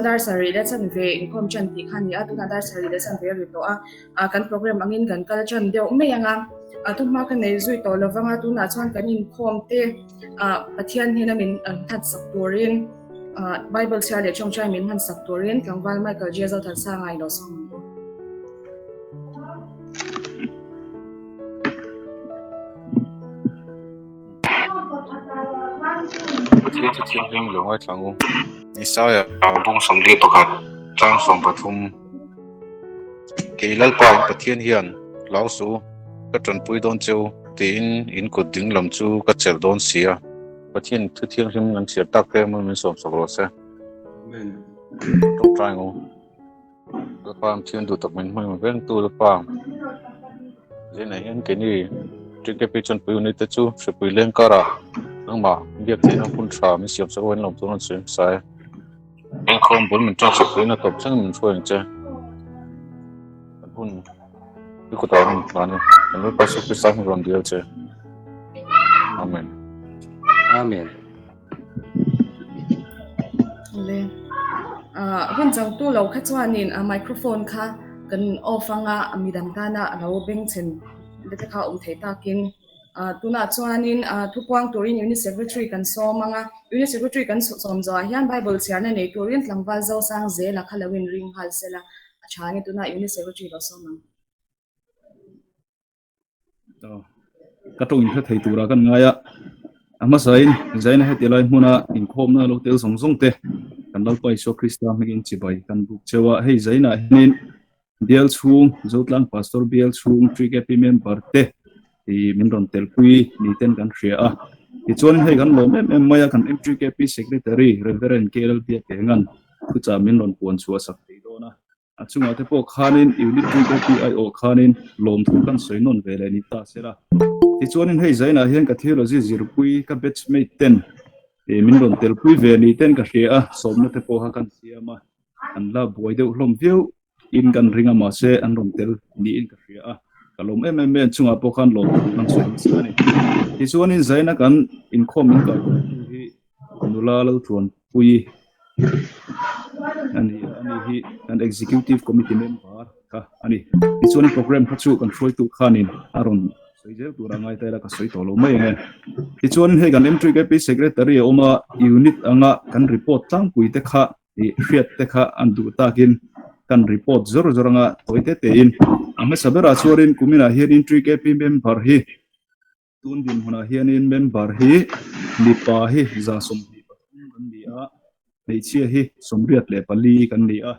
dar sari da chan ve inkom chan ti khani a tuna dar sari da chan ve ri to a kan program angin kan kal chan deu me yanga tu ma kan nei zui to lawanga tuna chuan kan in khom te pathian hena min that saktorin Bible share le chong chai min han saktorin kangwal Michael Jezo than sa ngai lo song Thiên thiên thiên lung ai thằng ngu, ni sao ya? Bung song đi bạc hạt, trang song bát thum, kỳ lal pa in Thiên hiền, lão su, các trần bùi đón châu, tin in cột tiếng làm chu các chèo đón xía, Thiên thứ thiên thiên ngân xía tắc cái mình sòng sọc rồi xe, trong trai ngu, lal pa Thiên du tập mình vẫn tu lal pa, thế này hiện cái này, trên cái page chân bùi này tới chu, sẽ bùi lên cara. Ang mà việc thì nó cũng trả mình xếp sẽ quên lòng tôi nó sẽ sai anh không muốn mình cho sự nó tập chắc mình phơi chứ cũng cứ có tao mình làm mình mới bắt đầu cái sáng rồi điều chứ amen amen le hun chang tu lo kha chuanin microphone kha kan offanga amidam kana lo beng chen le kha thei takin tuna chuanin thupuang turin unit secretary kan somanga unit secretary kan somzo hian Bible share na nei turin tlangwal zo sang ze la khalawin ring hal sela achani tuna unit secretary lo somang katung in thei tura kan ngaya ama sain zaina hetilai huna in khom na lo tel song te kan lo pai so Krista megin chibai kan buk chewa hei zaina hin bial chung zotlang pastor bial chung 3KP member te thì mình còn tel quy ni tên kan share thì chuan hay kan lo em maya kan M3KP secretary reverend KL Pia kengan ku cha min ron pon chua sak ti do na achunga te po khanin unit 3KP IO khanin lom thu kan soinon vele ni ta sela thì chuan hay zaina hian ka theology zirpui ka batchmate ten thì min ron tel pui ve ni ten ka share somna te po ha kan siama an la boy de hlom view in kan ringa ma se an ron tel ni in ka share kalom em chunga pokhan lo kan soi ni ti chuan in zaina kan in khom in ka hi nula lo thon pui ani hi an executive committee member ka ani ti chuan program khachu kan froi tu khanin aron soije turangai ta la ka soi to lo mai nge ti chuan he kan M3KP secretary oma unit anga kan report tang pui te kha i hriat te kha an du takin kan report zor nga toite te in ame sabera chuarin kumina hianin 3KP member hi tun din hona hianin member hi nipa hi za som hi pathum kan dia nei chia hi somriat le pali kan dia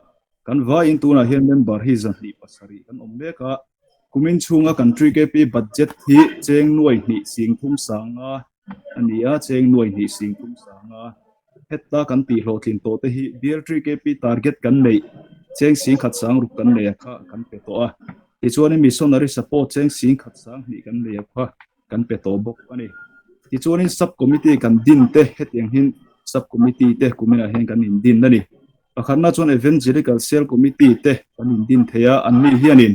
kan va in tuna hian member hi za ni pasari kan ombeka kumin chunga kan 3KP budget hi cheng nuai ni singthum sanga ania cheng nuai ni singthum sanga hetta kan ti hlotin to te hi BL3KP target kan nei cheng sing khat sang ru kan nei kha kan pe to a ti chuan missionary support cheng sing khat sang ni kan nei kha kan pe to bok ani ti chuan sub committee kan din te hetiang hin sub committee te kumina hen kan in din nani pakhanna chuan evangelical cell committee te kan in din theya anni hianin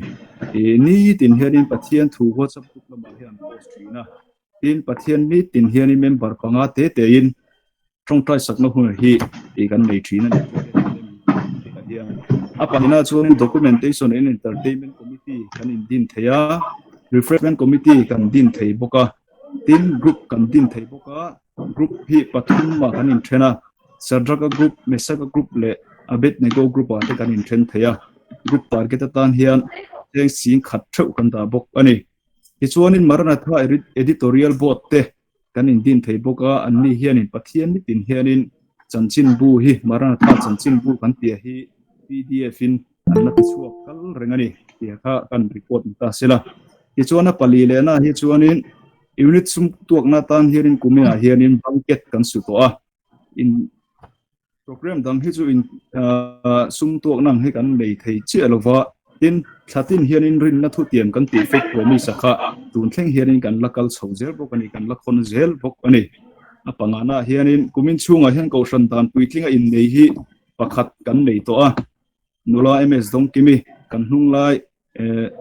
ni tin hianin pathian thu ho chap tuk lama hian postrina tin pathian ni tin hianin member panga te te in trong trai sakna hu hi kan nei thina ni apahina chuan documentation and entertainment committee kan in din theya refreshment committee kan din thei boka tin group kan din thei boka group hi pathum ma kan in thena sadraka group mesaka group le abednego group ate kan in then theya group target tan hian teng sing khat theu kan da bok ani ti chuanin maranatha editorial board te kan in din thei boka anni hianin pathian ni tin hianin chanchin bu hi maranatha chanchin bu kan tia hi PDF in anna chuak kal rengani tia kha kan report ta sela ti chuana pali le na hi chuanin unit sum tuak na tan hianin kumina hianin banket kan su to a in program dang hi chu in sum tuak nang he kan lei thei chi alova tin thlatin hianin rin na thu tiam kan ti fake promise kha tun thleng hianin kan lakal chhozel bok ani kan lakhon zel bok ani apangana hianin kumin chunga hian ko san tan puitlinga in nei hi pakhat kan nei to a nula ms dong kimi kan hnung lai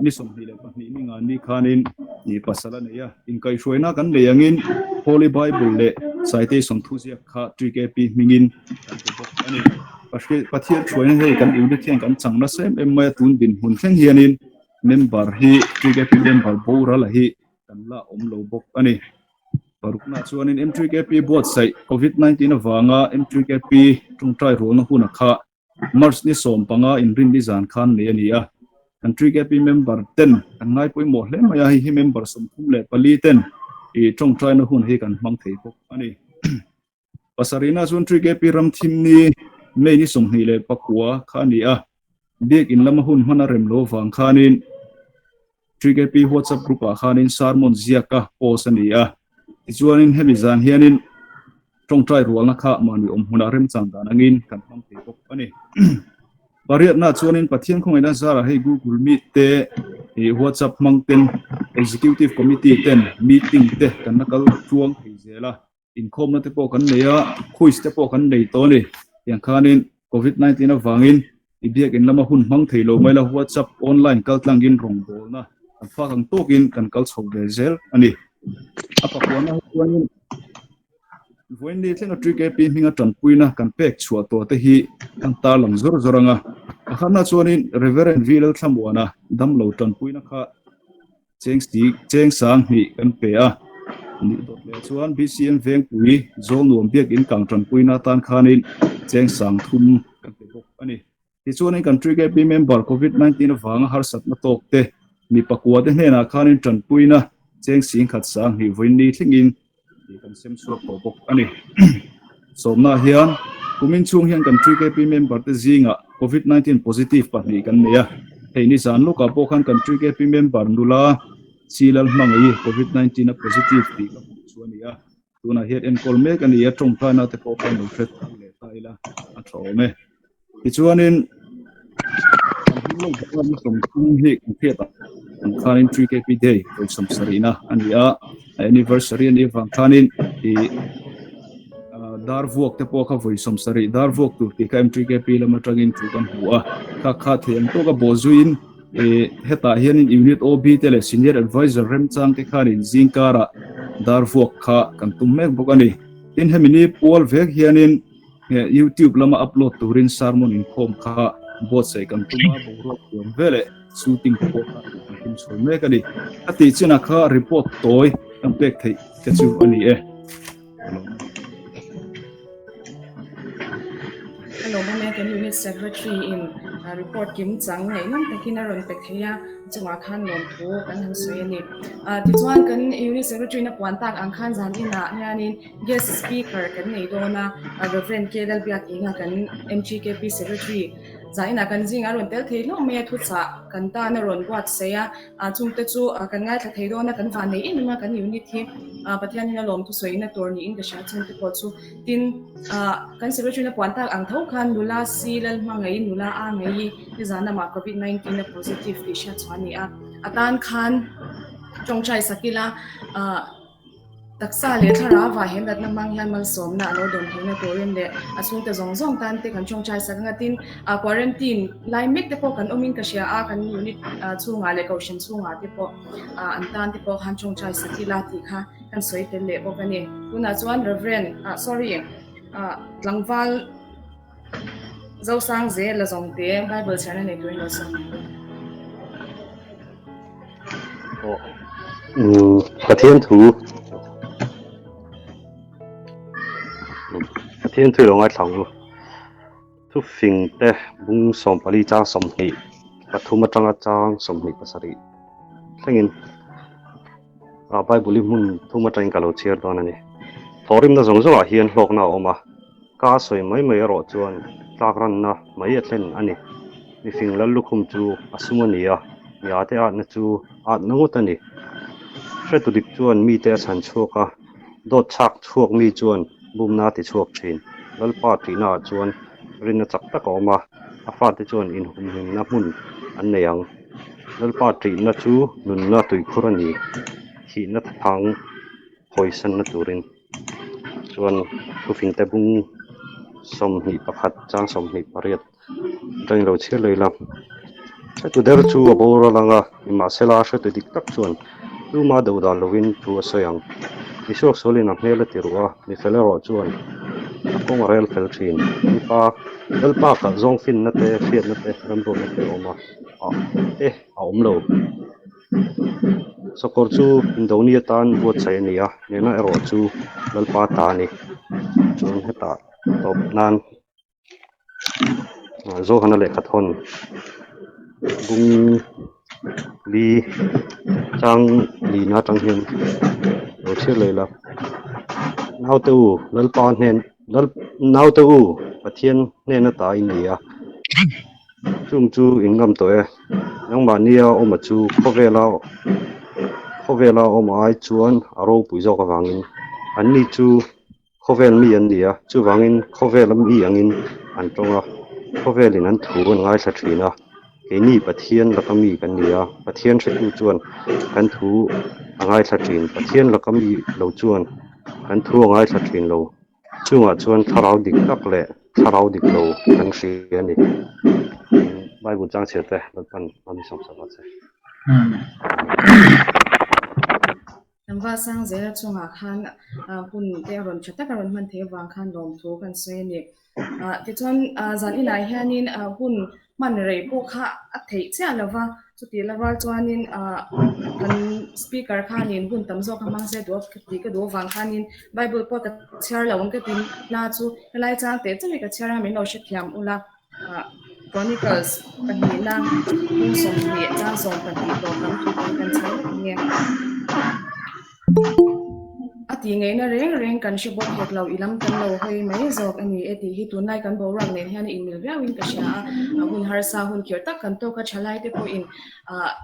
ni som hi le pahni ni nga ni khanin ni pasala ne ya in kai hroina kan le angin holy bible le citation thu sia kha 3KP mingin kan bok ani pathian chuan hei kan unit hian kan changna sem mai tun din hun thleng hianin member hi TKP member bora la hi kan la lo bok ani parukna chuanin M3KP board sai COVID-19 awanga M3KP tungtrai rona huna kha March ni som panga in rin ni zan khan le ani a kan 3KP member 10 kan ngai poi mo hle maya hi member som thum le pali 10 e tungtrai na hun he kan mang thei bok ani pasarina chun 3KP ram thim ni mei ni som hi le pakua khani a biak in lama hun hana rem lo wang khanin 3KP WhatsApp group a khanin sarmon ziaka post ani a chuanin hemizan hianin tongtrai rualna kha mani huna rem changdan angin kan mang te bok ani pariat na chuanin pathian khongaina zara hei Google Meet te WhatsApp mangten executive committee ten meeting te kan nakal chuang theizela inkhom na te po kan leya quiz te po kan nei to ni yang khanin COVID-19 awangin ibiak in lama hun mang theilo maila WhatsApp online kaltlangin rongbol na fa kang tokin kan kal chhok zel ani apa kuana kuanin voini thlena 3KP minga tanpuina kan pek chua to te hi kan ta lang zor zoranga akhana chuanin reverend vilal thamwana damlo tanpuina kha cheng sang hi kan pe a ni dot le chuan BCM veng pui zol nuam biak in kang tanpuina tan khanin cheng sang thum kan pe bok ani ti chuanin kan 3KP member COVID-19 awanga har sat na tok te mi pakua te hena khanin tanpuina cheng sing khat sang hi voini thlingin kan sem suak to bok ani somna hian kumin chung hian kan 3KP member te zinga COVID-19 positive pahni kan neya heini zan loka po khan kan 3KP member nula silal mangai COVID-19 a positive ti ka chuania tuna hian en kolme kan ya tong thana te po kan thret le taila a thome ti chuanin kan som chung hi kan theta khanin 3KP day for some sarina ania anniversary ni van khanin i darvok te po kha voi som sari darvok tu ti ka M3KP lama tangin tu kan huwa ka kha them to ka bozuin heta hian in unit OB tele senior advisor rem chang te khanin zingkara darvok kha kan tummek bokani tin hemini pol vek hianin YouTube lama upload turin sermon in khom kha bot sai kan tuma borok yom vele shooting ko kan chome kani ati china kha report toy kan pek thei ka chu ani Hello, my name is Unit Secretary in report Kim Chang nei nam takin aron pekheya chunga khan lom thu kan han soyani ti chuan kan Unit Secretary na kwantak ang khan zan ina hianin guest speaker kan nei dona Reverend Kedal Biak inga kan M3KP Secretary zaina kan zinga ron tel thei lo me thu cha kan ta na ron wat seya chung te chu kan ngai thla thei dona kan van nei in ma kan unit hi pathian na lom thu soina tor ni in ka sha chung te po chu tin kan Secretary na kwantak ang thau khan nula silal mangai nula a ngai ni zana ma COVID-19 na positive ti sha chani a atan khan chongchai sakila taksa le thara wa hendat na manglan mal somna lo dom thina torin le asung te zong tan te kan chongchai sakanga tin quarantine lai mek te po kan omin ka sia a kan unit chunga le caution chunga te po antan te po han chongchai sakila ti kha kan soi te le po kani tuna chuan reverend tlangwal zau sang ze la zong te bible chana ne tuin lo sang pathian thu lo ngai thang lu thu fing te bung som pali chang som hi pathuma chang som hi pasari thlengin bible mun thuma tang kalo chiar don ani thorim na zong zong a hian hlok na oma ka soi mai ro chuan takran na mai atlen ani mi fing lal lukhum chu asumania ya te a na chu a nangutani hretu dik chuan mi te san chuka dot chak chuak mi chuan bumna ti chuak thin lalpa ti na chuan rin na chak tak oma afa ti chuan in hum na mun an neyang lalpa ti na chu nun na tui khurani hi na thang poison na turin chuan kufing te bung som hi pakhat chang som hi pariat tang lo chhe leila tu der chu abora langa ima sela hre tu dik tak chuan tu ma do da lovin tu soyang isok solina hmela tirwa mi felero chuan kong rel fel thin pa ka zong fin na te fiat na te ram ro na te oma a om lo sakor chu indonia tan buat chai nia nena ero chu lalpa ta ni chun heta top nan zo hana le khathon bung li chang li na tang hian ro che le la nau tu lalpa nen lal nau tu pathian ne na ta in nia chung chu ingam to e nang ma nia o ma chu khovela o mai chuan aro puizo ka wangin an ni chu khovel mi an dia chu wangin khovel mi angin an tonga khovelin an thu an ngai sa thina ke ni pathian la kami kan nia pathian thre tu chuan kan thu angai sa thin pathian la kami lo chuan kan thu angai sa thin lo chunga chuan tharau dik tak le tharau dik lo kan hri ani Bible chang chete pan ami som sa ba che Nangva sang zera chunga khan hun te ron chata karon man the wang khan lom thu kan se ni ti chon zan inai hianin hun man rei po kha a thei cha lawa chuti lawal chuanin kan speaker khanin hun tamzo ka mang se do ti ka do wang khanin Bible po ka char lawang ka tin na chu lai chang te chumi ka chara min lo she thiam ula Chronicles panina hun som ni chang som pan ti to kam tu kan chai nge ati ngai na reng kan shi bot hek lo ilam kan lo hoi mai zok ani eti hi tu nai kan bo rang nen hian email riawin ka sha hun har sa hun kyr tak kan to ka chalai te po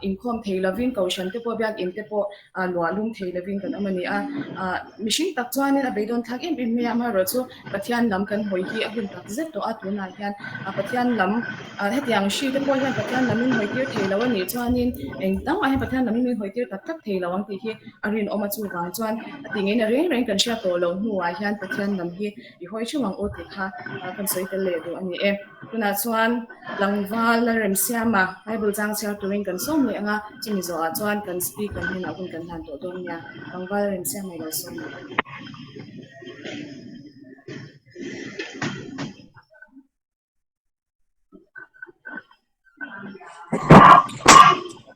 in khom thei lovin kaushan te po byak in te po lwa lum thei lovin kan amani machine tak chuan a beidon thak em me ama ro chu pathian lam kan hoi hi a hun tak zet to atu na hian pathian lam hetiang shi te po hian pathian lamin hoi tir thei lo ani chuanin eng tang a pathian lamin hoi tir tak tak thei lawang ti hi arin oma chu wang chuan ati ngai na reng kan sha to lo hnuai hian pathian lam hi I hoi chuang o ti kha kan soi te le do ani tuna chuan langwal la rem siama Bible chang sia turing kan som le anga chimi zo a chuan kan speak kan hina kun kan han to don nya langwal rem siama lo som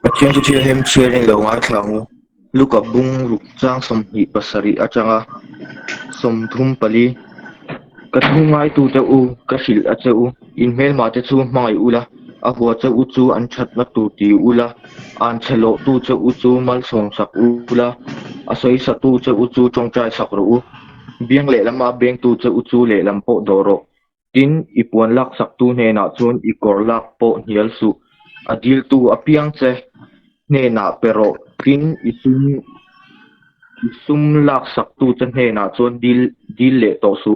Pathian chu thil hem sharing lo ngai thlang luka bung ruk chang som hi pasari achanga som thum pali ka thungai tu te u ka hil a che u in mel ma te chu mangai ula a huwa che u chu an that na tu ti ula an chelo tu che u chu mal song sak ula a soi sa tu che u chu chong chai sak ro u biang le lama beng tu che u chu le lam po doro tin ipuan lak sak tu ne na chun I kor lak po hial su adil tu apiang che ne na pero tin isum lak sak tu chen ne na chon dil le to su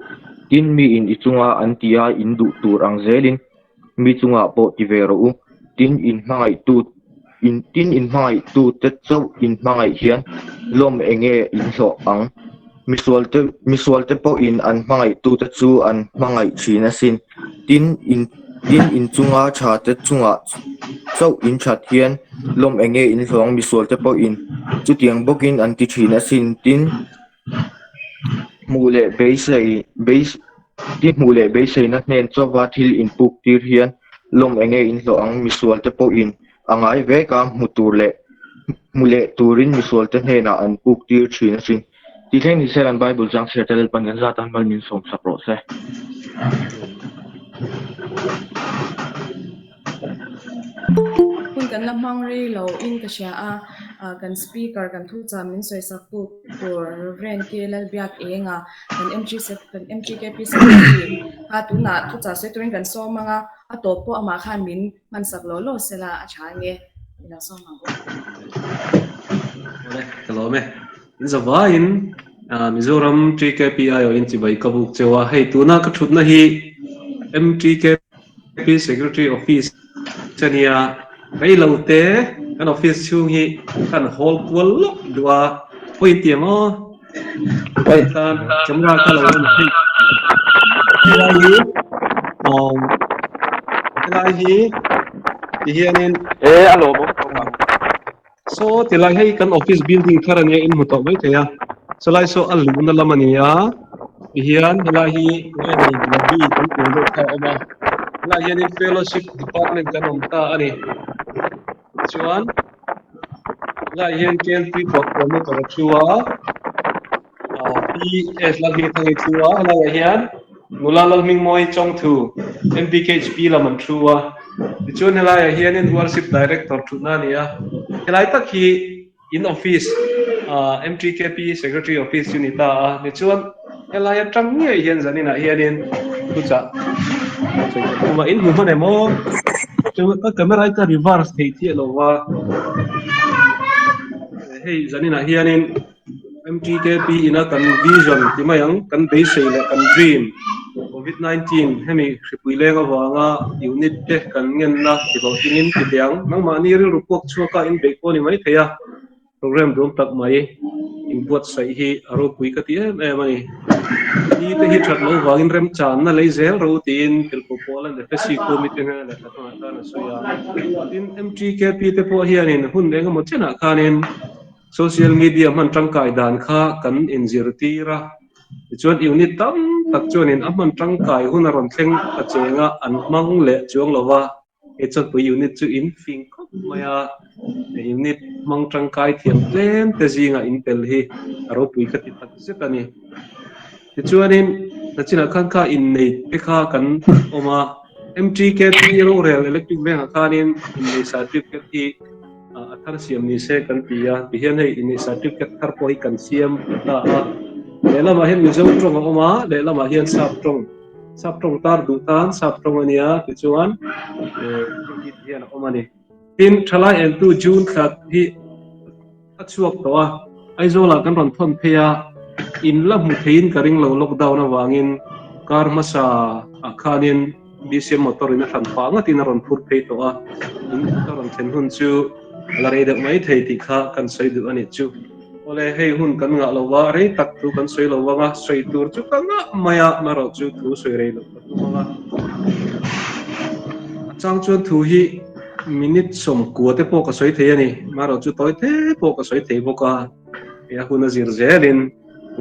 tin mi in ichunga antia indu tur ang zelin mi chunga po ti vero u tin in mangai tu te chau in mangai hian lom enge in so ang misual te po in an mangai tu te chu an mangai china sin tin in chunga cha te chunga chau in chat hian lom enge in hlong misual te po in chu tiang bokin an ti thina sin tin mule beisei na nen chowa thil in puk tir hian lom enge in hlong misual te po in angai ve ka mutur le mule turin misual te hena an puk tir thina sin ti thleng ni selan Bible jang setel pan gan zatan mal min som sapro se kun kan lamang ri lo in ka sha kan speaker kan thu cha min soi sak tu tur ren ke lal biak enga kan MGKP ha tu na thu cha se turin kan so manga a to po ama khan min man sak lo sela a cha nge ina so ma ole hello me in zawain Mizoram TKPI o in chibai kabuk chewa hei tuna ka thutna hi MTKP Secretary Office chania rei lote kan office chung hi kan hall kwal lok dua oi tiamo oi kan chamra ka lo tilai hi ti hianin alo mo so tilai hei kan office building kharania in muto mai kaya salai so alu na lamania hian helahi ani labi kan tulo ka oma la hian in fellowship department kan omta ani chuan la hian ken pi ko coordinator chua PS lagi tangi chua la hian nula lalming moi chong thu MPKHP laman chua chuan hela hian in worship director thuna nia helai tak hi in office MTKP secretary office unita ni chuan helai atang nge hian zanina hian in tucha kuma in hu mane mo chu ka camera ka reverse thei thi lo wa hei zanina hian in MTKP ina kan vision timayang kan base le kan dream COVID-19 hemi hripuileng awanga unit te kan ngen na tibotingin tiang nangma ni ri rupok chuka in be ko ni mai theya program dom tak mai in buat sai hi aro pui ka ti mani ni te hi that lo wangin rem chan na leizel ro tin til ko polan de fesi committee na la ta na soya tin MTKP te po hianin hun lenga mo chena kanin social media man tangkai dan kha kan injirtira chuan unit tam tak chuan in amman tangkai hunaron thleng a chenga an mang le chuang lova e chot pu unit chu in fing khop maya unit mang tangkai thiam tlem te zinga in tel hi aro pui ka ti tak setani chuan in nachina khan kha in nei te kha kan oma MTKP ro rel electric bank khanin in nei certificate hi athar siam ni se kan pia hian hei in certificate thar poi kan siam ta lela ma hian mizo tong oma lela ma hian sap tong tar du tan sap tong ania ti chuan hian oma ni tin thalai en tu june khat hi achuak to a aizola kan ron thon phea in la mu thein karing lo lockdown awangin kar masa akhanin DCM motor in than pa nga tin ron phur phei to a in ron chen hun chu la re de mai thei ti kha kan sei du ani chu ole hei hun kan nga lo wa re tak tu kan sei lo wa nga sei tur chu kan nga maya maro chu tu sei re lo tu nga chang chuan thu hi minute som ku te po ka sei thei ani maro chu toi te po ka sei thei boka ya hun azir zelin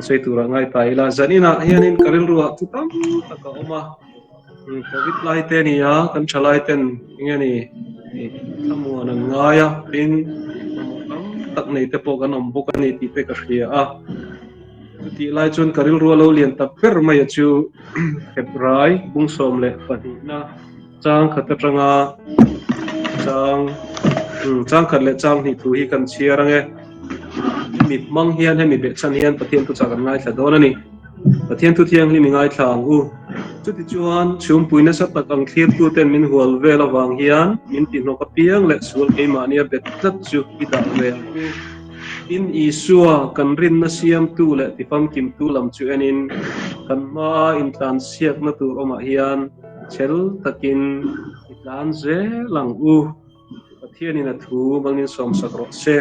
sei tur ngai tai la zanina hianin karil ruwa tu tam taka oma covid lai te ni ya kan chalai ten ngani thamu an ngaya pin tak nei te po kan om boka ni ti pe ka hria a ti lai chun karil ru lo lian ta per mai chu February bung som le pani na chang khata tanga chang khat le chang ni thu hi kan chiarang e mi mang hian he mi be chan hian pathian tu chakan ngai thla don ani pathian tu thiang li mi ngai thlang u chuti chuan chum puina sa tak ang thlir tu ten min hual vela wang hian min ti no ka piang le sul ke ma nia bet tat chu ida ve in isua kan rin na siam tu le ti fam kim tu lam chu enin kan ma in tlan siak na tu oma hian chel takin itlan ze lang u pathian in a thu mangin som sakro se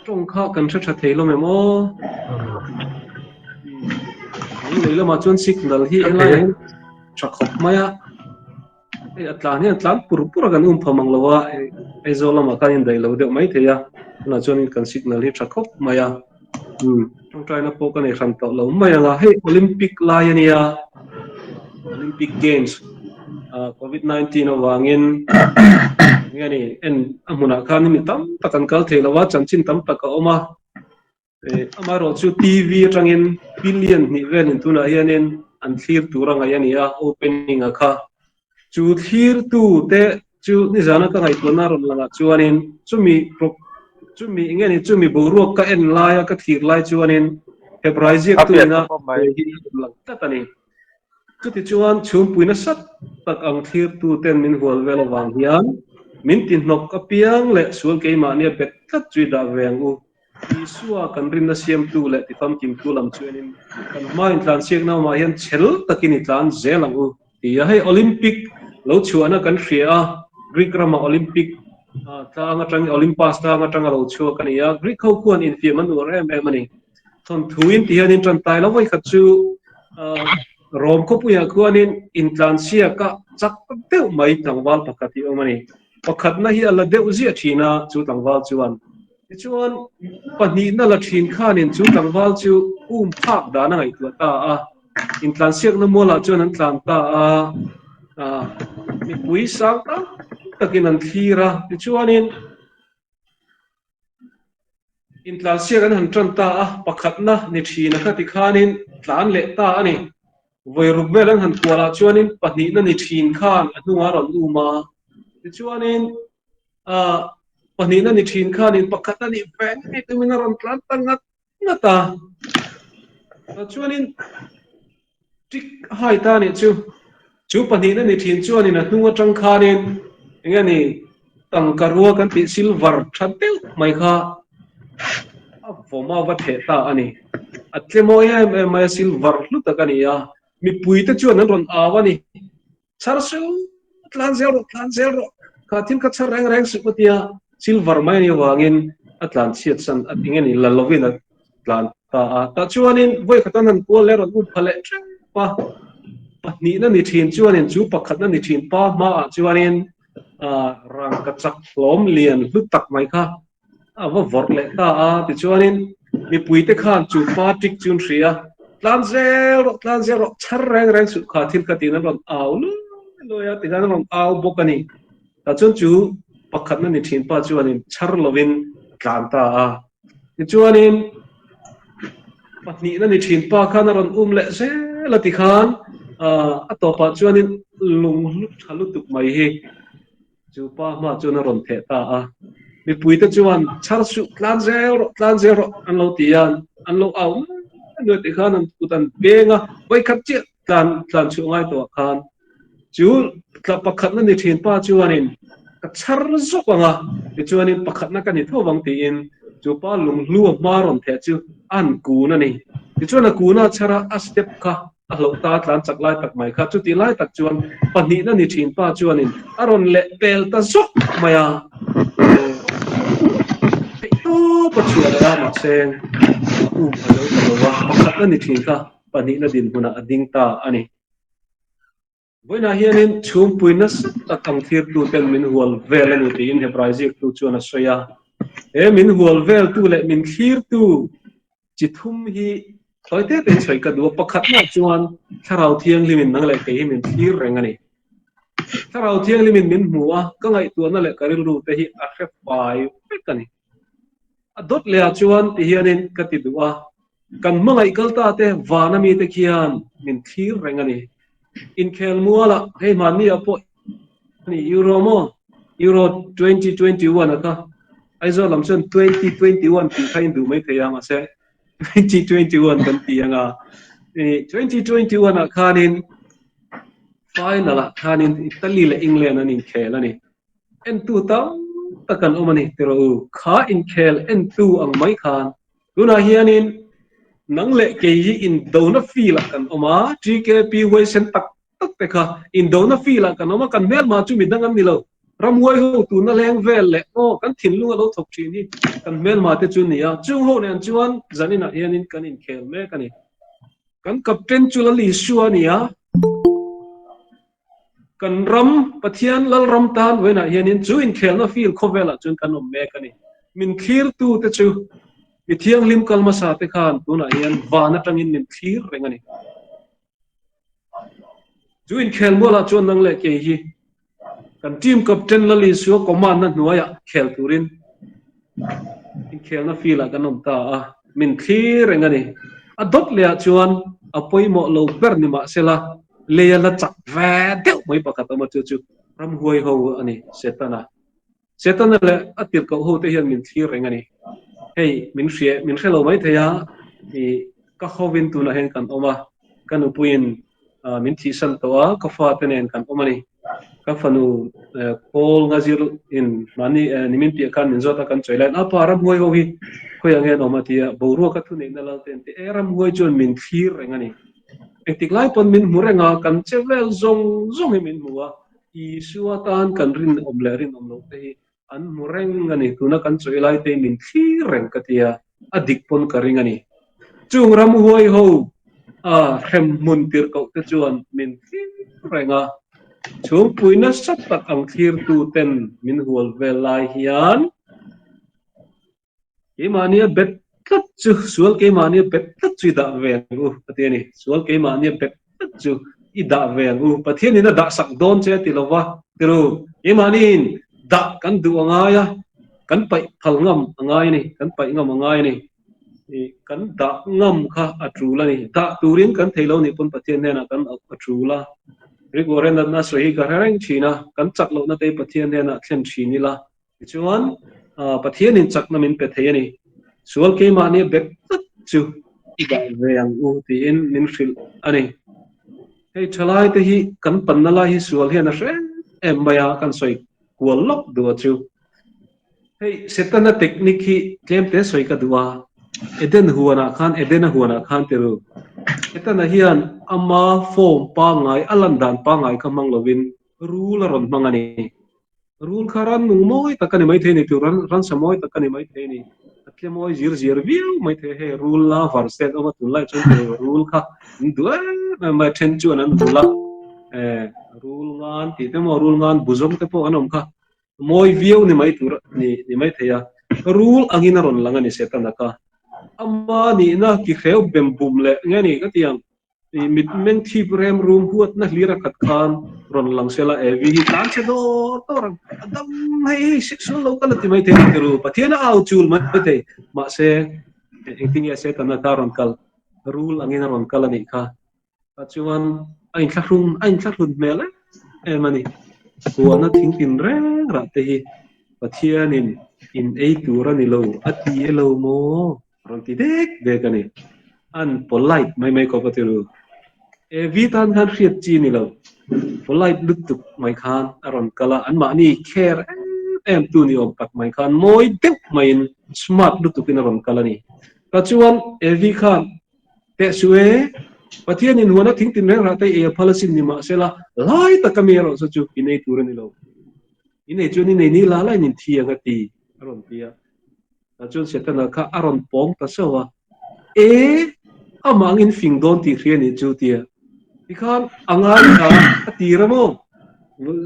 trong kha kan tha theilo me mo leila ma chuan signal hi engai chakhop maya e atlan pur kan phamang lawa e zola ma kan dai lo de mai theya na chuan kan signal hi chakhop maya trong trai na po kan e ram to lo maya nga he Olympic liania Olympic Games COVID-19 awangin ngani en amuna khan ni tam takan kal thelawa chanchin tam taka oma amaro chu TV atangin billion ni ven in tuna hianin an thlir turanga yania opening a kha chu thlir tu te chu ni zana ka ngai tuna ron langa chuanin chumi ngani chumi boruak ka en laia ka thlir lai chuanin February jek tu na lang tatani chuti chuan chum puina sat tak ang thlir tu ten min hual vela wang hian min tin nok ka piang le sul ke ma nia bet tat chui da veng u isua kan rin na siam tu le ti fam kim tu lam chuanin kan ma in tlan siak na ma hian chel takini tlan zelang u ti ya hei Olympic lo chuana kan hria Greek rama Olympic tanga tang Olympus tanga tanga lo chu kan ya Greek ho kuan in fi man ur em ani thon thuin ti hian in tran tai lo wai khat chu rom ko puya kuanin in tlan siak ka chak te mai tangwal pakati omani pakhat na hi ala deuh zia thina chu tangwal chuan chuan pahnih na la thin khanin chu tlangwal chu phak dana ngai tu ta a in tlan siak na mola chuan an tlan ta a mi pui sang ta takin an thira chuanin in tlan siak an han tran ta a pakhat na ni thina kha ti khanin tlan le ta ani voi ruk vel an han kuala chuanin pahnih na ni thin khan anunga ron uma chuanin pahnih na ni thin khanin pakhat na ni veng ni tumina ron tlan ta ngata chuanin tik hai ta ni chu pahnih na ni thin chuanin anunga tang khanin engani tangkarua kan ti silver thateu mai kha voma va theta ani atlemo mai silver lu ta kani ya mi pui ta chuan an ron awani charsu tlan zero ka tin ka char reng su patia silver mai ni wangin atlan chiat san atingeni la lovin atlan ta chuanin voi khatan an ko le ron u phale pa pahnih na ni thin chuanin chu pakhat na ni thin pa ma chuanin rang ka chak hlom lian hlu tak mai kha va vor le ta ti chuanin mi pui te khan chu pa tik chun ria tlan zero char reng su kha thil ka tin an ron aw lo ya ti gan ron aw bokani ta chun chu pakhat na ni thin pa chuanin char lovin tlan ta ti chuanin pahnih na ni thin pa khan ron le se la ti khan atopa chuanin lung thalu tuk mai hi chu pa ma chu na ron the ta mi pui ta chuan char su tlan zero an lo tian an lo aw no ti khan an putan benga vai khat chi tlan chu ngai to khan chu tla pakhat na ni thin pa chuanin ka char zok anga ti chuanin pakhat na ka ni tho wang ti in chu pa lung lu ma ron the chu an ku na ni ti chuan a ku na chara a step kha a lo ta tlan chak lai tak mai kha chu ti lai tak chuan pahnih na ni thin pa chuanin aron le pel ta zok maya pa chuan a ma seng halo wa pakhat na ni thin kha pahnih na din huna ading ta ani voina hianin chhum puina tak ang thir tu ten min hual vel ani ti in hebraizik tu chuan a soya min hual vel tu le min thir tu chi thum hi toite te choi ka du pakhat na chuan tharau thiang limin nang le ke hi min thir reng ani tharau thiang limin min hmuwa ka ngai tu na le karil ru te hi a khep pai pekani adot le chuan ti hianin ka ti duwa kan mangai kalta te vana mi te khian min thir reng ani in khel muala hei mani apo ni euro 2021 aka aizo lamson 2021 ti khain du mai theyang ase 2021 kan tianga 2021 akhanin final akhanin Italy le England anin khel ani en tu ta takan omani tero kha in khel en tu ang mai khan tuna hianin nang le ke yi in dona feel kan oma GKP way sen tak te kha in dona feel kan oma kan mel ma chu mi dangam ni lo ramwai ho tu na leng vel le o kan thin lu lo thok thin hi kan mel ma te chu ni ya chung ho nen chuan zanina hianin kan in khel me kan ni kan captain chu la li shu ani ya kan ram pathian lal ram tan wena hianin chu in khel na feel khovela chun kan om me kan ni min khir tu te chu mi thiang lim kalma sa te khan tuna hian vana tangin min thir rengani chu in khel mola chon nang le ke hi kan team captain la li su command na nuaya khel turin in khel na feel kan om ta min thir rengani adot le chuan apoi mo lo ber ni ma sela le la chak va deu mai pakata ma chu ram huai ho ani setana le atir ko ho te hian min thir rengani hey min khelo mai theya ni ka hovin tu na hen kan oma kan upuin min thi san towa ka fa tenen kan omani ka fanu kol ngazir in mani nimin pi kan min zota kan choilan apa ram huai ho hi khoya nge no ma tia boru ka thu nei na la ten te ram huai chon min thir rengani etik lai pon min murenga kan chevel zong hi min muwa I suatan kan rin omlerin omlo te an mureng ngani tuna kan choilai te min thireng katia adik pon karingani chung ram huai ho hem mun tir ko te chuan min thirrenga chung puina sat tak ang thir tu ten min hual velai hian cái mà nia bet tất chu sual cái mà nia bet tất chu đã về u pathian ni sual cái mà nia bet tất chu i đã về u pathian ni na đã sak don che ti lova tiru cái mà ni đã kan du angai ya kan pai phal ngam angai ni kan pai ngam angai ni kan đã ngam kha atru la ni đã turin kan theilo ni pun pathian ne na kan atru la Rigoren na soi garang china kan chak lo na te pathian ne na thlen chini la chuan pathian in chak na min pe the ni sual ke ma ni bek chu i da veang u ti in nin fil ani hei thalai te hi kan pan na la hi sual hian a hre em maya kan soi kual lok du chu hei setana technique hi tlem te soi ka duwa eden huana khan te ru etana hian ama form pa ngai alandan pa ngai ka manglovin rule ron mangani rule kharan nu moi takani mai the ni tu ran samoi takani mai the ni atle moi zir view mai the he rule la verset oma tulai chu rule kha dua ma then chu an rula rule ngan ti te mo rule ngan buzom te po anom kha moi view ni mai tur ni mai the ya rule angina ron langani setana ka amma ni na ki kheu bem bum le ngani ka tiang mit men thi rem room huat na lira khat khan ron lang sela evi hi tan che do tor adam hai so lo kala ti mai te ru pathiana au chul ma te ma se engting ya se tan ta ron kal rule angin ron kala ni kha pachuan ain thlakhrun mele e mani kuana thing tin re ra te hi pathianin in ei tura ni lo ati elo mo ron ti dek de kani an polite mai ko patiru e vitan khan riat chi ni lo polite lutuk mai khan aron kala an ma ni care em tu ni om tak mai khan moi deuh mai smart lutuk in aron kala ni pachuan e vi khan te suwe pathian in huana thing tin ra te e phalasin ni ma sela lai ta kamero so chu inei tur ni lo inei chu ni nei ni la lai nin thianga ti aron pia chun setana kha aron pong ta sawa amangin fingdon ti rian ni chu tia tikhan angai kha atiramo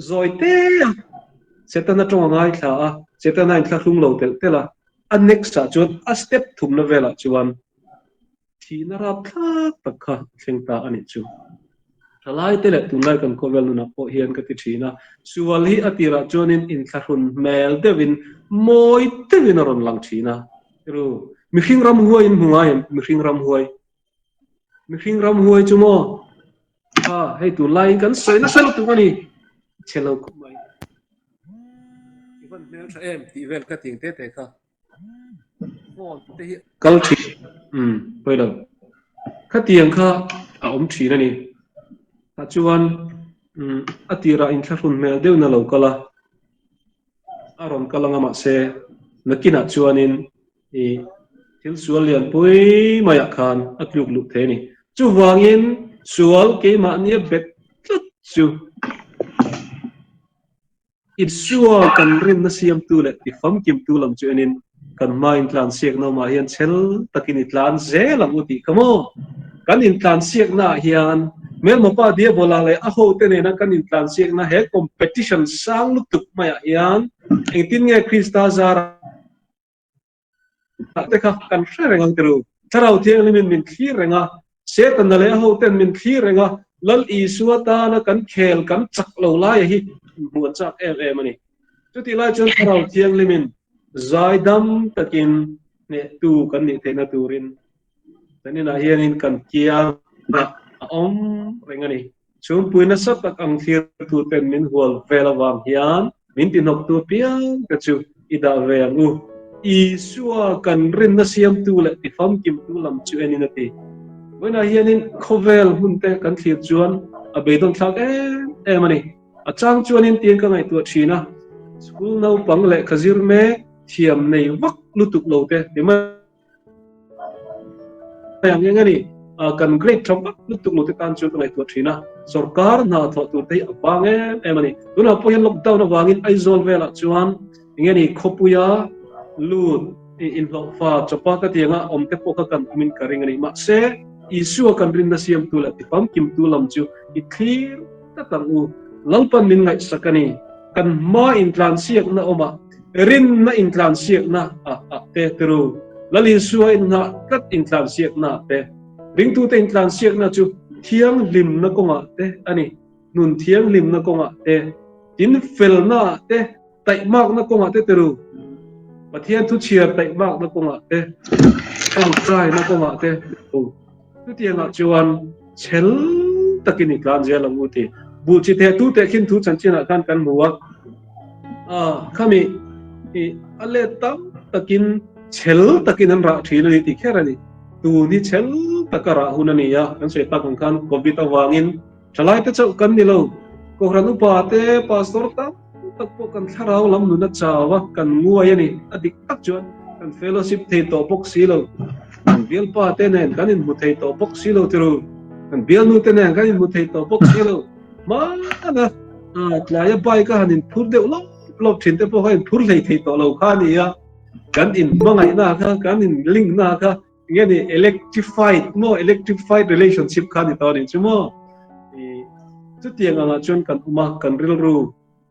zoite setana tong angai kha setana in thlung lo tel tela a next cha chu a step thum na vela chuan thina ra thak takha thengta ani chu thalai tele tunai kan kovel nu na po hian ka ti thina suwal hi atira chuanin in thlahun mel devin moi devin ron lang thina ru mihring ram huai in hungai mihring ram huai chumo hei tu lai kan soi na selo tu ani chelo kumai iban mel em ti vel ka ting te kha phone te hi culture poi lo kha tiang kha a om thina ni ta chuan atira in thlahun mel deu na lo kala aron kalanga ma se nakina chuanin i thil sual lian pui maya khan atluk luk the ni chu wangin sual ke ma nia bet tlut chu it sual kan rin na siam tu le ti fam kim tu lam chu anin kan main tlan siak no ma hian chel takin itlan zelam uti kamo kan in tlan siak na hian mel mopa dia bola le a ho te ne na kan in tlan siak na he competition sang lutuk maya hian engtin nge krista zara te kha kan hrengang teru tharau thiang limin min khi renga setan na le ho ten min khi renga lal i suata na kan khel kan chak lo lai hi muan chak em ani chuti lai chon tharau thiang limin zaidam takin ne tu kan ni thena turin tanina hianin kan kia om rengani chum puina sap tak ang thir tu ten min hual velawam hian min tinok tu piang ka chu ida veangu isua kan rin na siam tu le ti fam kim tu lam chu eninati wena hianin khovel hunte kan thir chuan a beidon thak em ani a chang chuanin tien ka ngai tu thina school no pang le khazir me thiam nei vak lutuk lo te tima yang ngani kan grade thom vak lutuk lo te kan chu ngai tu thina sarkar na tho tu te apang em ani tuna poyan lockdown awangin aizol vela chuan ngani khopuya lut in lo fa chopa ka tianga om te poka kan min karing ani ma se isu kan rin na siam tu la ti pam kim tu lam chu i clear ta tang u lalpan min ngai sakani kan ma in tlan siak na oma rin na intlan siak na te teru lali suai na kat intlan siak na te ring tu te intlan siak na chu thiang lim na konga te ani nun thiang lim na konga te tin fel na te tai mak na konga te teru pathian thu chiar tai mak na konga te ang trai na konga te tu tianga chuan chel takin intlan je lamu te bu chi the tu te khin thu chan china kan muwa khami ale tam takin chel takin an ra thina ni ti kherani tu ni chel takara hunani ya kan se ta kan covid awangin chalai te chau kan ni lo ko ranu pa te pastor ta takpo kan tharau lam nu na chawa kan nguai ani adik tak chuan kan fellowship thei to pok si lo kan bial pa te nen kan in mu thei to pok si lo tiru kan bial nu te nen kan in mu thei to pok si lo ma na klaya bai ka hanin phur de lo lop thin te po hai phur lei thei to lo kha ni ya kan in mangai na kha kan in link na kha nge ni electrified relationship kha ni to ni chumo chu tiang anga chon kan uma kan ril ru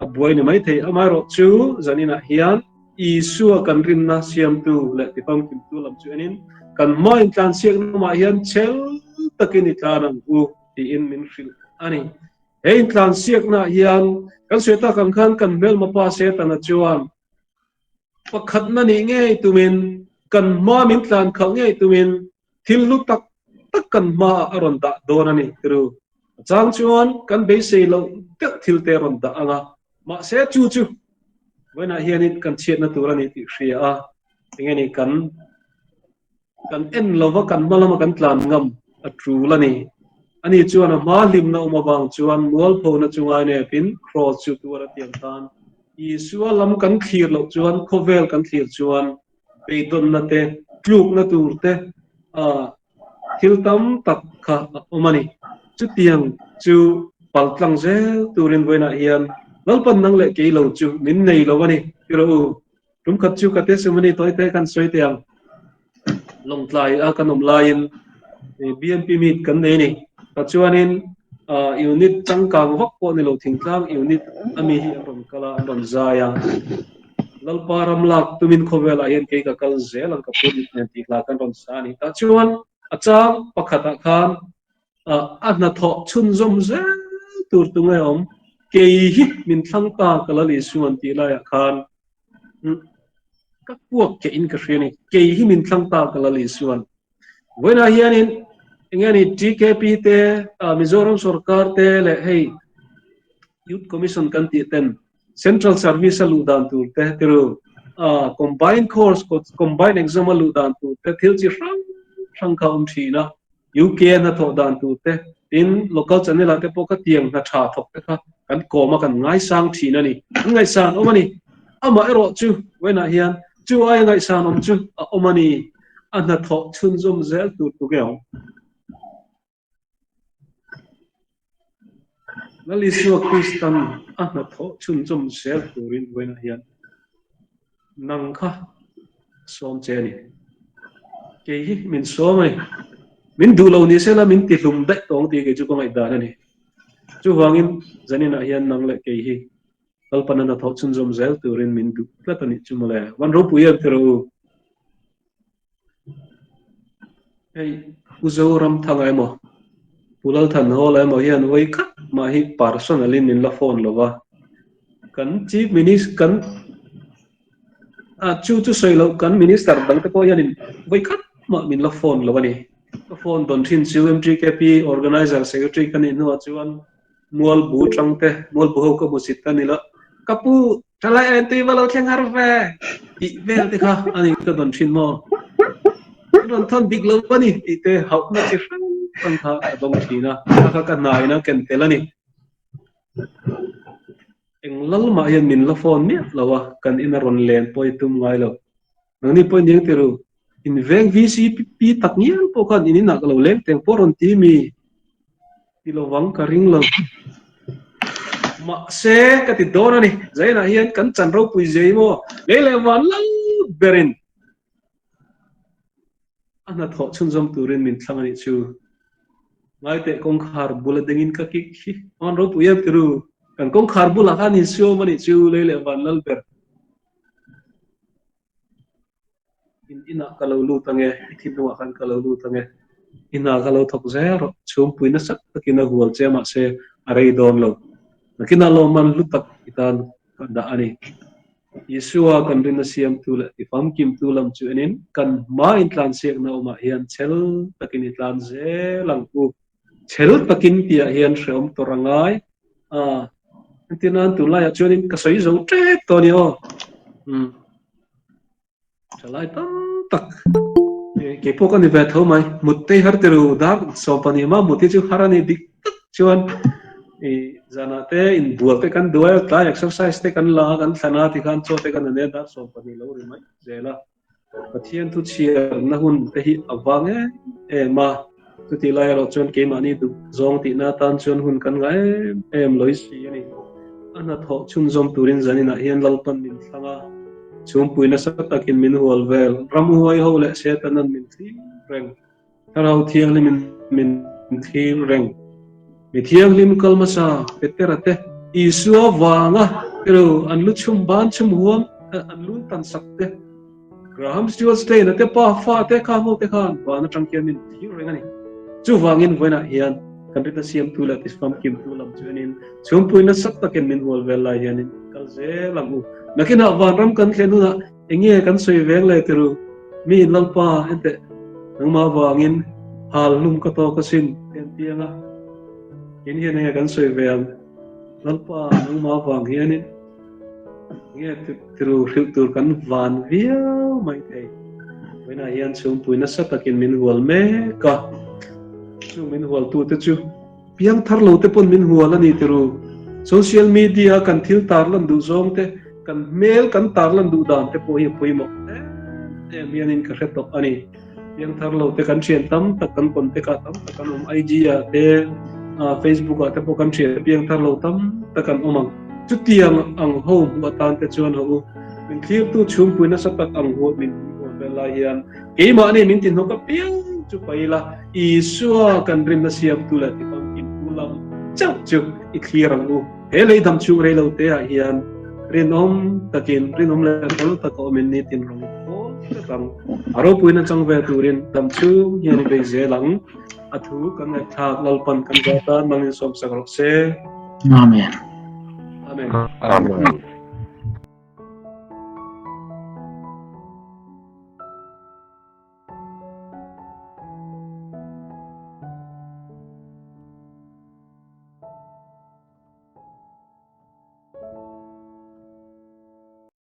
abuai ni mai thei amai ro chu zanina hian isu kan rin na siam tu le ti pam kim tu lam chu anin kan moi kan siak ma hian chel takin itlanang u ti in min fil ani ein tlan siak na hian kan sweta kan mel ma pa se ta na chuan pakhat na ni nge tumin kan ma min tlan khal nge tumin thil lu tak kan ma aron da don ani tru chang chuan kan be sei lo tek thil te ron da anga ma se chu wena hian it kan chet na turani ti hria a nge ni kan en lova kan malama kan tlan ngam a tru lani ani chuan ma lim na uma bang chuan mual pho na chungai ne pin cross chu tura tiang tan isua lam kan khir lo chuan khovel kan khir chuan peidon na te kluk na tur te thil tam tak kha umani chu tiang chu paltlang je turin boina hian lalpan nang le ke lo chu min nei lo ani tiro tum khat chu ka te sumani toy te kan soi tiang long tlai a kanom lain bnp meet kan nei ni chuanin unit changkang vak po ni lo thingtlang unit ami hi ron kala ron zaya lalparam lak tumin khovel a hian ke ka kal zel ang ka put ni ti la kan ron sa ni ta chuan achang pakhata khan na tho chun zom ze tur tu ngai om ke hi min thlang ta kala li suan ti la ya khan ka puak ke in ka hriani ke hi min thlang ta kala li suan wena hianin ingani TKP te Mizoram Sarkar te le hey Youth Commission kan ti ten Central Service aludan tu te tiru combined course combined exam aludan tu te thil chi rang ka thina UK na tho dan tu te in local channel ate po ka tiang na tha thok te kha kan koma kan ngai sang thina ni ngai san omani ama ero chu wena hian chu ai ngai san om chu omani ana tho chun zum zel tu ge Nalisua Kristan na tho chun zum sel turin wena hian nang kha som cheni ke hi min somai min du lo ni sela min ti hlum dai tong ti ke chu ko ngai da ni chu wangin zanina hian nang le ke hi kalpana na tho chun zum sel turin min du ka tani chu male wan ro puyer tero ei uzoram thangai mo pulal than ho la mo hian wai khat ma hi personally in la phone lova kan chief minister kan chu soilo kan minister dang te ko yanin wai khat ma min la phone lova ni la phone don thin chu MGKP organizer secretary kan in ho chuan mual bu tangte mual bu ko musit ta ni la kapu thala enti walo thleng har ve I vel te kha ani ka don thin mo don thon big lo pani ite hau na chi kan tha dong thina ka ka nai na ken telani englal ma hian min la phone ni lawa kan in ron len poi tum ngai lo nani poi ning teru in veng VCP tak nian po kan in na lo leng teng poron ti mi ti lo wang ka ring lo ma se ka ti dona ni zaina hian kan chan ro pui zei mo le wan lang berin ana tho chun zom turin min thlangani chu ngai te kong khar bula dengin ka ki on ro puyam tiru kan kong khar bula kan in sio mani chu le wan lal ber ina kalau lu tange thim no kan kalau lu tange ina kalau thok zero chum puina sak takina gol che ma se arei don lo nakina lo man lu tak itan da ani Yeshua kan rin siam tu la ifam kim tu lam chu enin kan ma in tlan siak na uma hian chel takin itlan ze lang u chel takin tia hian shom torangai tinan tu la ya chunin ka soi zo tre to ni o chalai tam tak ke po kan ve tho mai mutte har teru dar so pani ma mutti chu harani dik chuan zanate in bual te kan dual ta exercise te kan la kan thana ti kan cho te kan ne dar so pani lo ri mai zela pathian tu chia na hun te hi awang ma tu ti lai ro chon ke mani tu zong ti na tan chon hun kan ngai em loi si ani ana tho chun zom turin zanina hian lalpan min thanga chum puina sa takin min hual vel ram huai ho le se tanan min thi reng tarau thiang le min thim reng mi thiang lim kalmasa peterate isua wanga pero an lu chum ban chum huam an lu tan sakte Graham Stewart stay na te pa fa te kha mo te khan pa na tangkian min thi reng ani chu wangin voina hian kan rita siam tu la tisfam kim tu lam chunin chum puina sak takin min hual vel la hian kal ze lamu nakina van ram kan thenu na enge kan soi veng le teru mi lampa ente nangma wangin hal lum ka to ka sin ten tianga in hian he kan soi veng lampa nangma wang hian nge teru hil tur kan van viau mai thei wena hian chum puina sa takin min hual me ka chu min hual tu te chu piang thar lo te pon min hual ani teru social media kan thil tar lan du zong te kan mail kan tar lan du dan te po hi poi mo mianin ka reto ani piang thar lo te kan chen tam tak kan pon te ka tam tak kan IG te Facebook te po kan chen piang thar lo tam tak kan omang chu tiang ang home batan te chuan ho min clear tu chum puina sa tak ang ho min bela hian ke ma ni min tin ho ka piang chu paila isua kan rim na siam tu la ti pam kim tulam chau chu I clear ang u hele dam chu re lo te hian rinom takin rinom le tol tako min ni tin rong ko takang aro puina chang ve turin dam chu hian be zelang athu kan na thak lalpan kan jata mangin som sagrok se Amen. amen Amen.